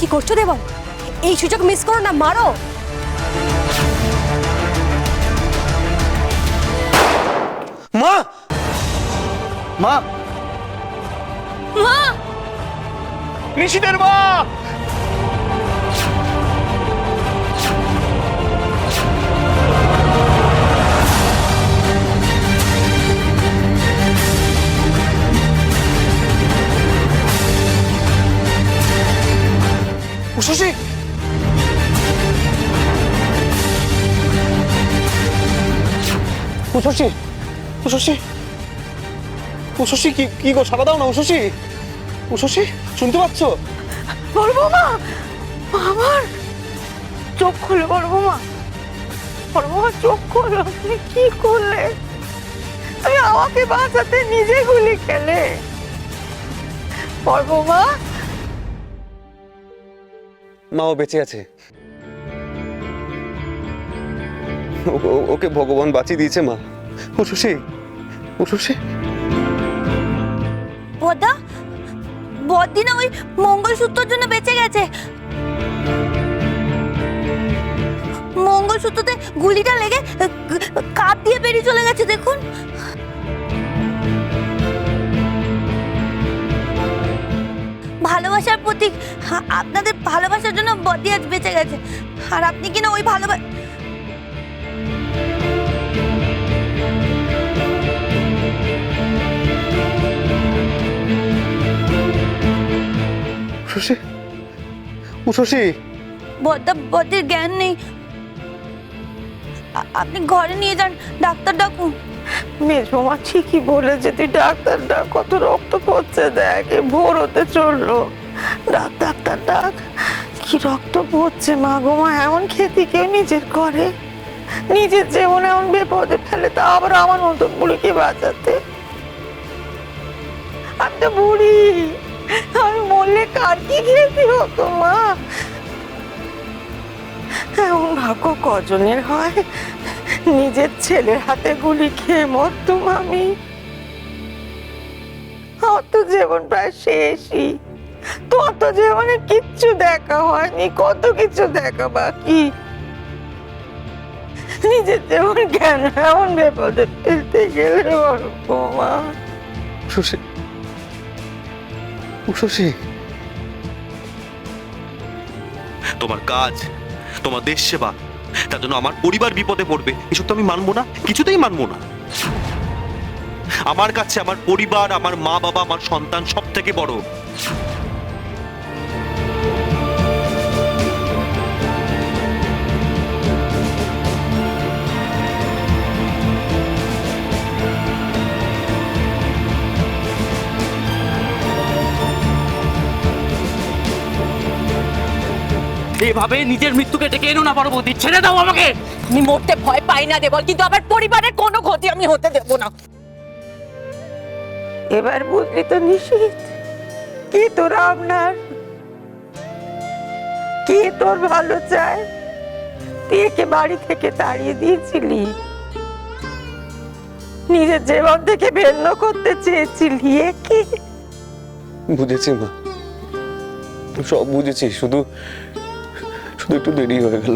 কি করছো দেবল? এই সুযোগ মিস করো না, মারো। মা, মা, মা, নিশিতের মা। শশী, শশী, শশী, শশী, কি গো, সাড়া দাও না। শশী, শশী, শুনতে পাচ্ছ? বড় বৌমা, আমার চোখ খুলে বড় বৌমা, বড় বৌমা চোখ খুলে। আপনি কি করলে? তুমি আমাকে বাঁচাতে নিজে গুলি খেলে। বড় বৌমা, মাও বেঁচে আছে। ওকে ভগবান বাঁচিয়ে দিয়েছে মা। ও শশী, ও শশী। বদ্দা, বদ্দি না ওই মঙ্গলসূত্রের জন্য বেঁচে গেছে। মঙ্গলসূত্রতে গুলিটা লেগে কাপ দিয়ে বেরিয়ে চলে গেছে, দেখুন। ভালোবাসার প্রতীক, আপনাদের ভালোবাসার জন্য বদ্দি আজ বেঁচে গেছে। আর আপনি কিনা ওই ভালোবাসা। শশী, ও শশী। বদ্দা, বদ্দির জ্ঞান নেই। আপনি ঘরে নিয়ে যান, ডাক্তার ডাকুন। মেজমা ঠিকই বলেছে, তুই ডাক্তার ডাক। কত রক্ত পড়ছে দেখ, ভোর হতে চললো। ডাক, ডাক্তার ডাক। কি রক্ত পড়ছে মা গো মা। এমন খেতে কেউ নিজের করে? নিজের জীবনে এমন বিপদে ফেলে, তা আবার আমার মতো বুড়িকে বাঁচাতে। আমি তো বুড়ি, আমি মরলে কার কি খেতে হতো মা? এমন ভাগ্য কজনের হয়? নিজের ছেলের হাতে গুলি খেয়ে মরতুম আমি। আমার তো জীবন প্রায় শেষই। তোর তো জীবনে কিচ্ছু দেখা হয়নি, কত কিছু দেখা বাকি। নিজের জীবন কেন এমন বিপদে ফেলতে গেলে বলবো মা? শশী, ও শশী। তোমার কাজ, তোমার দেশ সেবা, তার জন্য আমার পরিবার বিপদে পড়বে, এসব তো আমি মানবো না, কিছুতেই মানবো না। আমার কাছে আমার পরিবার, আমার মা বাবা, আমার সন্তান সব থেকে বড়। এভাবে নিজের মৃত্যুকে ডেকে এনো না পার্বতী, ছেড়ে দাও আমাকে। আমি মরতে ভয় পাই না দেবল, কিন্তু আমার পরিবারের কোনো ক্ষতি আমি হতে দেব না। এবার বুঝলি তো নিশিত, কি তোর আপনার, কি তোর ভালো চায়? তুই একে বাড়ি থেকে তাড়িয়ে দিয়েছিলি, নিজের জীবন থেকে ভিন্ন করতে চেয়েছিলি। কি বুঝেছি মা, সব বুঝেছি, শুধু একটু দেরি হয়ে গেল।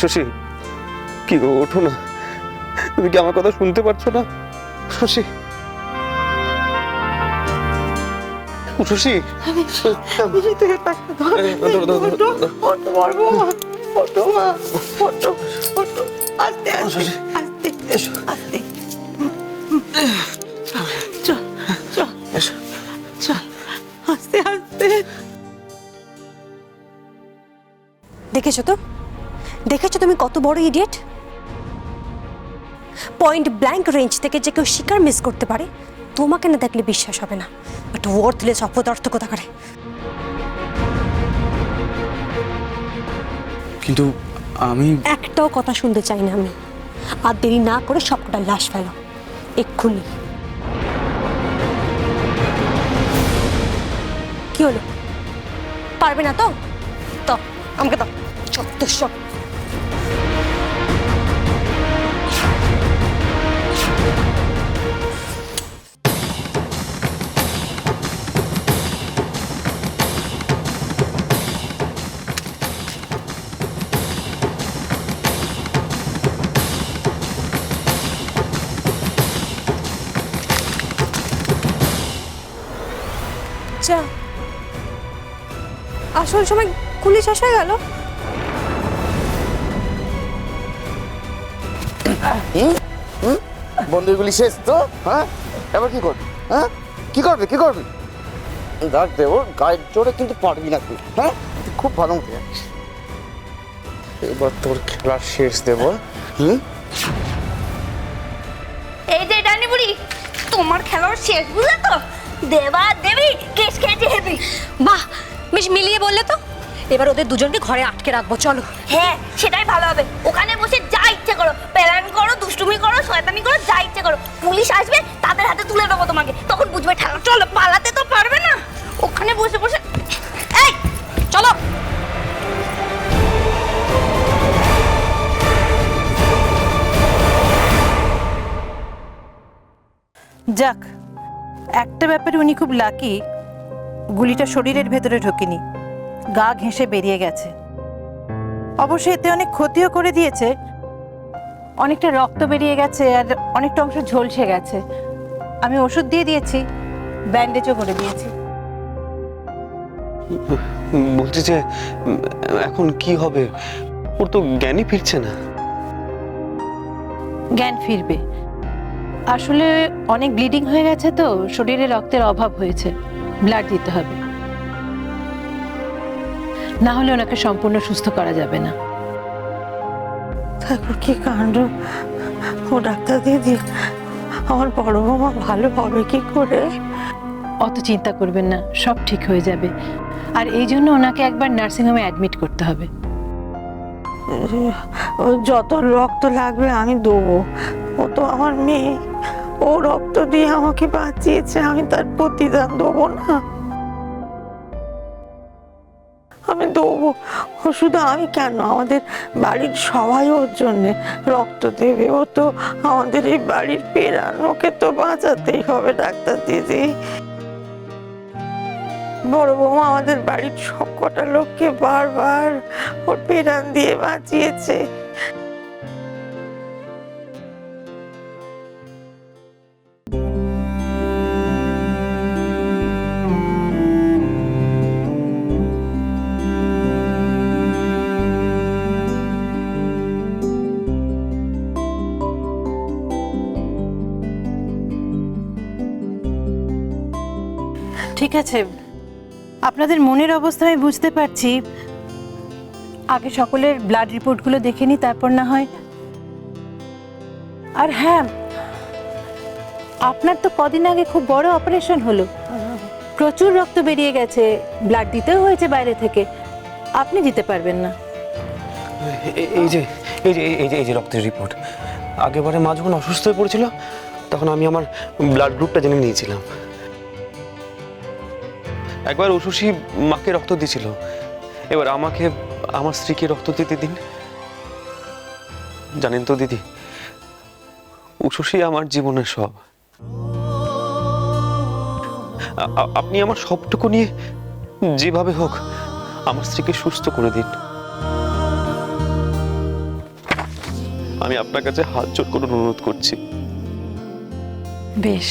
শশী, কি গো, ওঠো না। তুমি কি আমার কথা শুনতে পারছো না? শশী, শশী। আস্তে আস্তে আস্তে। চল চল চল, আস্তে আস্তে। দেখেছো তো, দেখেছো তুমি কত বড় ইডিয়েট। পয়েন্ট ব্ল্যাঙ্ক রেঞ্জ থেকে যে কেউ শিকার মিস করতে পারে, তোমাকে না দেখলে বিশ্বাস হবে না। বাট ওয়ার্থলেস, অপদার্থ কোথাকারে। কিন্তু আমি একটাও কথা শুনতে চাই না আমি। আর দেরি না করে সবকটা লাশ ফেলো এক্ষুনি। কি হলো, পারবে না তো? তো আমাকে দাও, চত্ব সব। যা, আসল সময় গুলি শেষ হয়ে গেল। বন্ধুগুলি শেষ তো, হ্যাঁ? এবার কি করবি? হ্যাঁ, কি করবি? কি করবি? দেখ দে, ওর গায়ের জোরে কিন্তু পারবি না তুই, হ্যাঁ? তুই খুব ভালো মতো জানিস। এবার তোর খেলা শেষ দেব। এই যে ডানি বুড়ি, তোমার খেলার শেষ বুঝলে তো? দেবা দেবী কেস খেয়েছে হেবি। বাহ, বেশ মিলিয়ে বললে তো। এবার ওদের দুজনকে ঘরে আটকে রাখবো, চলো। হ্যাঁ, সেটাই ভালো হবে। ওখানে বসে যা ইচ্ছে করো, প্ল্যান করো, দুষ্টুমি করো, শয়তানি করো, যা ইচ্ছে করো। পুলিশ আসবে, তাদের হাতে তুলে দেবো তোমাকে, তখন বুঝবে ঠেলা। চলো, পালাতে তো পারবে না। ওখানে বসে বসে এই চলো। যাক, একটা ব্যাপারে উনি খুব লাকি, গুলিটা শরীরের ভেতরে ঢোকেনি, গা ঘেঁষে বেরিয়ে গেছে। অবশ্য এতে অনেক ক্ষতিও করে দিয়েছে, অনেকটা রক্ত বেরিয়ে গেছে আর অনেকটা অংশ ঝলসে গেছে। আমি ওষুধ দিয়ে দিয়েছি, ব্যান্ডেজও করে দিয়েছি। বলছি যে এখন কি হবে? ওর তো জ্ঞানই ফিরছে না। জ্ঞান ফিরবে, আসলে অনেক ব্লিডিং হয়ে গেছে তো, শরীরে রক্তের অভাব হয়েছে, ব্লাড দিতে হবে, না হলে ওনাকে সম্পূর্ণ সুস্থ করা যাবে না। তারপর কি কাণ্ড! ও ডাক্তার দিদি, আমার বড় বৌমা ভালো হবে কি করে? অত চিন্তা করবেন না, সব ঠিক হয়ে যাবে। আর এই জন্য ওনাকে একবার নার্সিংহোমে অ্যাডমিট করতে হবে। ও যত রক্ত লাগবে আমি দেবো, ও তো আমার মেয়ে, ও রক্ত দিয়ে আমাকে বাঁচিয়েছে, আমি তার প্রতিদান দেবো না? আমি দেবো। ও শুধু আমি কেন, আমাদের বাড়ির সবাই ওর জন্য রক্ত দেবে। ও তো আমাদের এই বাড়ির প্রাণ, ওকে তো বাঁচাতেই হবে ডাক্তার দিদি। বড় বৌমা আমাদের বাড়ির সব কটা লোককে বারবার ওর প্রাণ দিয়ে বাঁচিয়েছে। ঠিক আছে, আপনাদের মনের অবস্থা আমি বুঝতে পারছি। আগে সকলের ব্লাড রিপোর্টগুলো দেখে নিই, তারপর না হয়। আর হ্যাঁ, আপনার তো কদিন আগে খুব বড় অপারেশন হলো, প্রচুর রক্ত বেরিয়ে গেছে, ব্লাড দিতেও হয়েছে বাইরে থেকে, আপনি দিতে পারবেন না। এই যে রক্তের রিপোর্ট। আগেবারে মা যখন অসুস্থ হয়ে পড়েছিল, তখন আমি আমার ব্লাড গ্রুপটা জেনে নিয়েছিলাম। একবার উষসী মাকে রক্ত দিয়েছিল, এবার আমাকে আমার স্ত্রীকে রক্ত দিতে দিন। জানেন তো দিদি, উষসী আমার জীবনের সব। আপনি আমার সবটুকু নিয়ে যেভাবে হোক আমার স্ত্রীকে সুস্থ করে দিন। আমি আপনার কাছে হাত জোড় করে অনুরোধ করছি। বেশ।